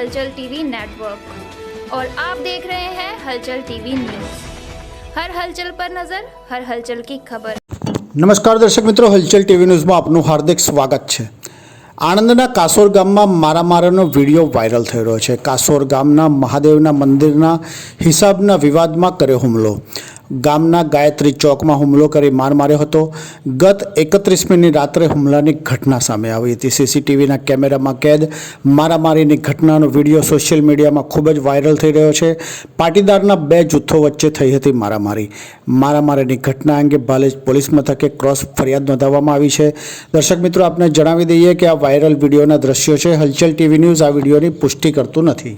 हलचल TV network और आप देख रहे हैं हलचल टीवी न्यूज़। हर हलचल पर नजर, हर हलचल की खबर। नमस्कार दर्शक मित्रों, हलचल टीवी न्यूज़માં આપનું હાર્દિક સ્વાગત છે। આણંદના કાસોર ગામમાં મારામારીનો વિડીયો વાયરલ થઈ રહ્યો છે। કાસોર ગામના મહાદેવના મંદિરના હિસાબના વિવાદમાં કર્યો હુમલો। ગામના ગાયત્રી ચોકમાં હુમલો કરી માર માર્યો હતો। ગત 31મીની રાત્રે હુમલાની ઘટના સામે આવી હતી। સીસીટીવીના કેમેરામાં કેદ મારામારીની ઘટનાનો વિડીયો સોશિયલ મીડિયામાં ખૂબ જ વાયરલ થઈ રહ્યો છે। પાટીદારના બે જૂથો વચ્ચે થઈ હતી મારામારીની ઘટના અંગે ભાલેજ પોલીસ મથકે ક્રોસ ફરિયાદ નોંધાવવામાં આવી છે। દર્શક મિત્રો, આપને જણાવી દઈએ કે આ વાયરલ વિડીયોના દ્રશ્યો છે। હલચલ ટીવી ન્યૂઝ આ વિડીયોની પુષ્ટિ કરતું નથી।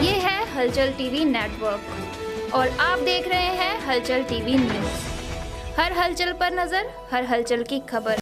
ये है हलचल टीवी नेटवर्क और आप देख रहे हैं हलचल टीवी न्यूज़। हर हलचल पर नजर, हर हलचल की खबर।